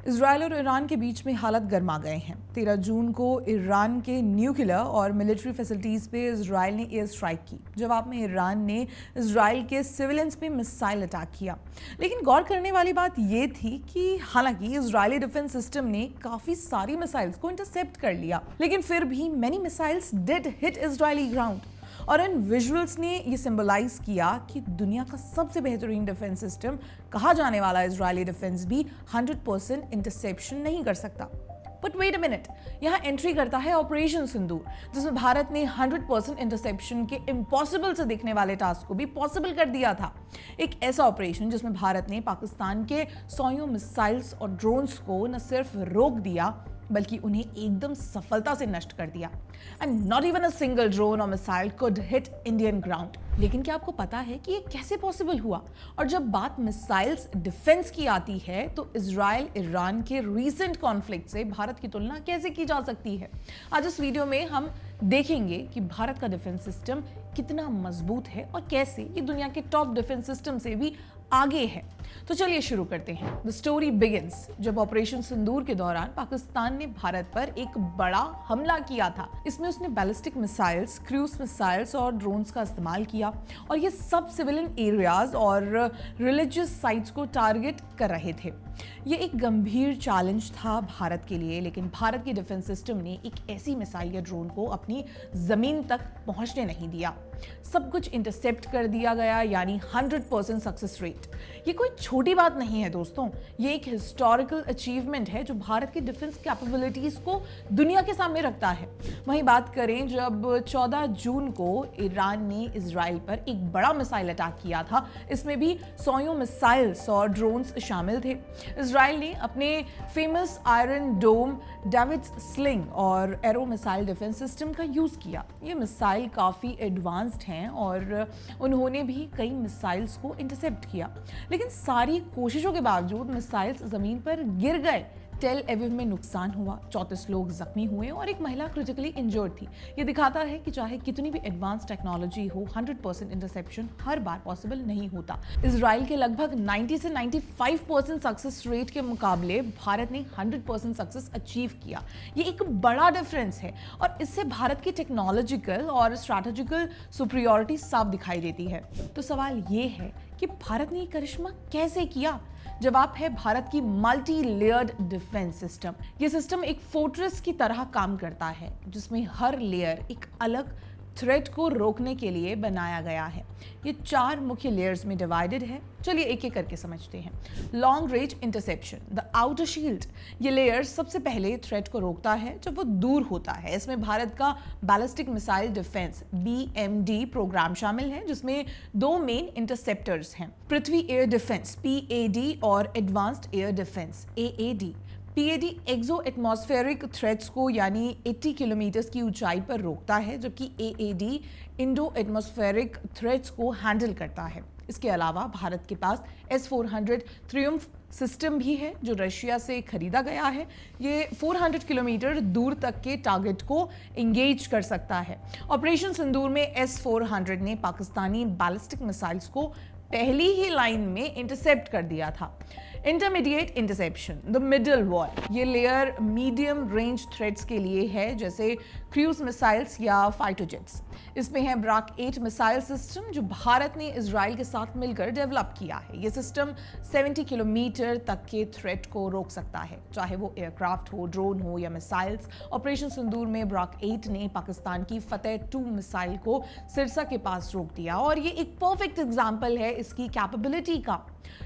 Israel और Iran के बीच में हालात गर्मा गए हैं। 13 जून को ईरान के न्यूक्लियर और मिलिट्री फैसिलिटीज़ पे इजराइल ने एयर स्ट्राइक की। जवाब में ईरान ने इजराइल के सिविलियंस पे मिसाइल अटैक किया। लेकिन गौर करने वाली बात ये थी कि हालांकि इजरायली डिफेंस सिस्टम ने काफ़ी सारी मिसाइल्स को इंटरसेप्ट कर लिया, लेकिन फिर भी many missiles did hit Israeli ground. और इन विजुअल्स ने ये सिंबलाइज किया कि दुनिया का सबसे बेहतरीन डिफेंस सिस्टम कहा जाने वाला इजरायली डिफेंस भी 100% इंटरसेप्शन नहीं कर सकता। बट वेट अ मिनट, यहाँ एंट्री करता है ऑपरेशन सिंदूर, जिसमें भारत ने 100% इंटरसेप्शन के इम्पॉसिबल से दिखने वाले टास्क को भी पॉसिबल कर दिया था। एक ऐसा ऑपरेशन जिसमें भारत ने पाकिस्तान के 100 मिसाइल्स और ड्रोन्स को न सिर्फ रोक दिया बल्कि उन्हें एकदम सफलता से नष्ट कर दिया। And not even a single drone or missile could hit Indian ground. लेकिन क्या आपको पता है कि ये कैसे पॉसिबल हुआ? और जब बात मिसाइल्स डिफेंस की आती है तो इजराइल ईरान के रीसेंट कॉन्फ्लिक्ट से भारत की तुलना कैसे की जा सकती है? आज इस वीडियो में हम देखेंगे कि भारत का डिफेंस सिस्टम कितना मजबूत है और कैसे ये दुनिया के टॉप डिफेंस सिस्टम से भी आगे है। तो चलिए शुरू करते हैं। द स्टोरी बिगिंस जब ऑपरेशन सिंदूर के दौरान पाकिस्तान ने भारत पर एक बड़ा हमला किया था। इसमें उसने बैलिस्टिक मिसाइल्स, क्रूज मिसाइल्स और ड्रोन्स का इस्तेमाल किया और ये सब सिविलियन एरियाज और रिलीजियस साइट्स को टारगेट कर रहे थे। ये एक गंभीर चैलेंज था भारत के लिए, लेकिन भारत के डिफेंस सिस्टम ने एक ऐसी मिसाइल या ड्रोन को अपनी जमीन तक पहुंचने नहीं दिया। सब कुछ इंटरसेप्ट कर दिया गया, यानी 100% सक्सेस रेट। ये कोई छोटी बात नहीं है दोस्तों, ये एक हिस्टोरिकल अचीवमेंट है जो भारत की डिफेंस कैपेबिलिटीज को दुनिया के सामने रखता है। वहीं बात करें जब 14 जून को ईरान ने इजराइल पर एक बड़ा मिसाइल अटैक किया था, इसमें भी 100 मिसाइल्स और ड्रोन्स शामिल थे। इजराइल ने अपने फेमस आयरन डोम, डेविड्स स्लिंग और एरो मिसाइल डिफेंस सिस्टम का यूज किया। ये मिसाइल काफी एडवांस्ड हैं और उन्होंने भी कई मिसाइल्स को इंटरसेप्ट किया, लेकिन सारी कोशिशों के बावजूद मिसाइल्स जमीन पर गिर गए। टेल एविव में नुकसान हुआ, 34 लोग जख्मी हुए और एक महिला क्रिटिकली इंजर्ड थी। ये दिखाता है कि चाहे कितनी भी एडवांस टेक्नोलॉजी हो, 100% इंटरसेप्शन हर बार पॉसिबल नहीं होता। इजराइल के लगभग 90 से 95% सक्सेस रेट के मुकाबले भारत ने 100% सक्सेस अचीव किया। ये एक बड़ा डिफरेंस है और इससे भारत की टेक्नोलॉजिकल और स्ट्रैटेजिकल सुपीरियॉरिटी साफ दिखाई देती है। तो सवाल ये है कि भारत ने ये करिश्मा कैसे किया? जवाब है भारत की मल्टी लेयर्ड डिफेंस सिस्टम। ये सिस्टम एक फोर्ट्रेस की तरह काम करता है, जिसमें हर लेयर एक अलग थ्रेट को रोकने के लिए बनाया गया है। ये 4 मुख्य लेयर्स में डिवाइडेड है। चलिए एक एक करके समझते हैं। Long range interception, the outer shield. ये लेयर सबसे पहले थ्रेट को रोकता है जब वो दूर होता है। इसमें भारत का ballistic missile defence BMD programme शामिल है, जिसमें 2 मेन इंटरसेप्टर्स हैं, पृथ्वी एयर डिफेंस PAD और advanced air defence AAD। PAD exo atmospheric threats को यानी 80 किलोमीटर की ऊंचाई पर रोकता है, जबकि AAD इंडो एटमॉस्फेरिक थ्रेट्स को हैंडल करता है। इसके अलावा भारत के पास S-400 ट्रियम्फ सिस्टम भी है जो रशिया से खरीदा गया है। ये 400 किलोमीटर दूर तक के टारगेट को एंगेज कर सकता है। ऑपरेशन सिंदूर में S-400 ने पाकिस्तानी बैलिस्टिक मिसाइल्स को पहली ही लाइन में इंटरसेप्ट कर दिया था। Intermediate interception, the middle wall. ये लेयर मीडियम रेंज थ्रेट्स के लिए है, जैसे क्रूज मिसाइल्स या फाइटर जेट्स। इसमें है ब्राक 8 मिसाइल सिस्टम जो भारत ने इजराइल के साथ मिलकर डेवलप किया है। ये सिस्टम 70 किलोमीटर तक के थ्रेट को रोक सकता है, चाहे वो एयरक्राफ्ट हो, ड्रोन हो या मिसाइल्स। ऑपरेशन सिंदूर में ब्राक 8 ने पाकिस्तान की फतेह 2 मिसाइल को सिरसा के पास रोक दिया और ये एक परफेक्ट एग्जाम्पल है इसकी कैपेबिलिटी का।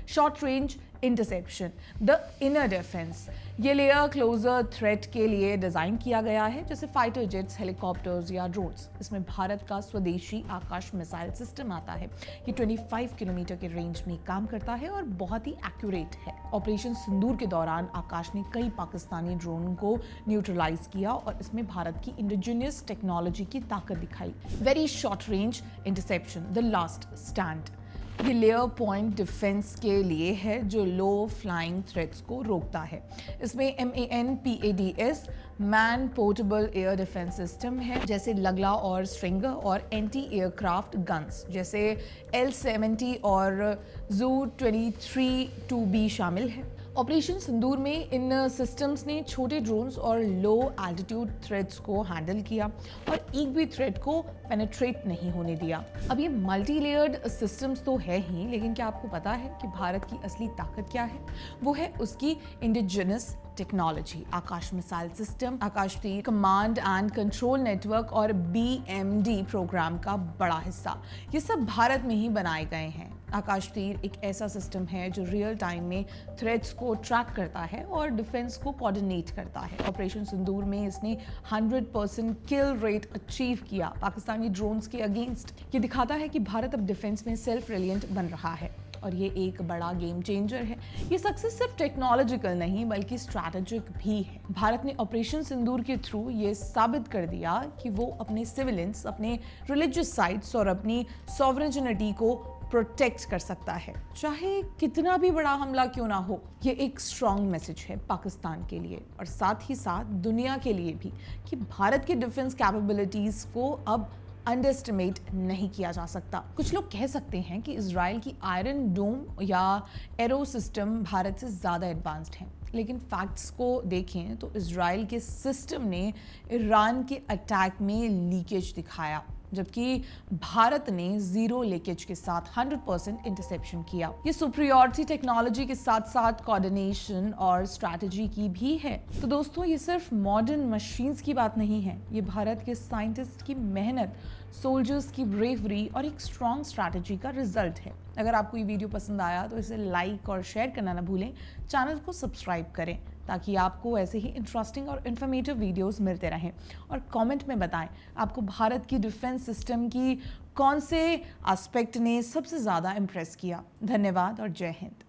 Short range interception, the inner defence. ये लेयर क्लोजर थ्रेट के लिए डिजाइन किया गया है, जैसे फाइटर जेट्स, हेलीकॉप्टर्स या ड्रोन्स। इसमें भारत का स्वदेशी आकाश मिसाइल सिस्टम आता है। ये 25 किलोमीटर के रेंज में काम करता है और बहुत ही एक्यूरेट है। ऑपरेशन सिंदूर के दौरान आकाश ने कई पाकिस्तानी ड्रोन को न्यूट्रलाइज किया और इसमें भारत की इंडिजिनियस टेक्नोलॉजी की ताकत दिखाई। Very short range interception, the last stand. ये लेयर पॉइंट डिफेंस के लिए है जो लो फ्लाइंग थ्रेट्स को रोकता है। इसमें MANPADS man portable air defence system है, जैसे लगला और स्ट्रिंगर, और एंटी एयरक्राफ्ट गन्स जैसे L-70 और Zu-23 2B शामिल है। ऑपरेशन सिंदूर में इन सिस्टम्स ने छोटे ड्रोन्स और लो एल्टीट्यूड थ्रेट्स को हैंडल किया और एक भी थ्रेट को पेनिट्रेट नहीं होने दिया। अब ये मल्टी लेयर्ड सिस्टम्स तो है ही, लेकिन क्या आपको पता है कि भारत की असली ताकत क्या है? वो है उसकी इंडिजिनस टेक्नोलॉजी। आकाश मिसाइल सिस्टम, आकाश तीर कमांड एंड कंट्रोल नेटवर्क और BMD प्रोग्राम का बड़ा हिस्सा, ये सब भारत में ही बनाए गए हैं। आकाश तीर एक ऐसा सिस्टम है जो रियल टाइम में थ्रेट्स को ट्रैक करता है और डिफेंस को कोऑर्डिनेट करता है। ऑपरेशन सिंदूर में इसने 100% किल रेट अचीव किया पाकिस्तानी ड्रोन्स के अगेंस्ट। ये दिखाता है कि भारत अब डिफेंस में सेल्फ रिलियंट बन रहा है और ये एक बड़ा गेम चेंजर है। ये सक्सेस सिर्फ टेक्नोलॉजिकल नहीं बल्कि स्ट्रैटेजिक भी है। भारत ने ऑपरेशन सिंदूर के थ्रू ये साबित कर दिया कि वो अपने सिविलियंस, अपने रिलीजियस साइट्स और अपनी सॉवरेनिटी को प्रोटेक्ट कर सकता है, चाहे कितना भी बड़ा हमला क्यों ना हो। ये एक स्ट्रॉन्ग मैसेज है पाकिस्तान के लिए और साथ ही साथ दुनिया के लिए भी कि भारत की डिफेंस कैपेबिलिटीज को अब अंडरएस्टिमेट नहीं किया जा सकता। कुछ लोग कह सकते हैं कि इजराइल की आयरन डोम या एरो सिस्टम भारत से ज़्यादा एडवांस्ड हैं, लेकिन फैक्ट्स को देखें तो इजराइल के सिस्टम ने ईरान के अटैक में लीकेज दिखाया, जबकि भारत ने जीरो लीकेज के साथ 100% इंटरसेप्शन किया। ये सुपीरियॉरिटी टेक्नोलॉजी के साथ साथ कोऑर्डिनेशन और स्ट्रैटेजी की भी है। तो दोस्तों, ये सिर्फ मॉडर्न मशीन्स की बात नहीं है, ये भारत के साइंटिस्ट की मेहनत, सोल्जर्स की ब्रेवरी और एक स्ट्रॉन्ग स्ट्रैटेजी का रिजल्ट है। अगर आपको ये वीडियो पसंद आया तो इसे लाइक और शेयर करना ना भूलें। चैनल को सब्सक्राइब करें ताकि आपको ऐसे ही इंटरेस्टिंग और इन्फॉर्मेटिव वीडियोस मिलते रहें, और कमेंट में बताएं आपको भारत की डिफेंस सिस्टम की कौन से एस्पेक्ट ने सबसे ज़्यादा इम्प्रेस किया। धन्यवाद और जय हिंद।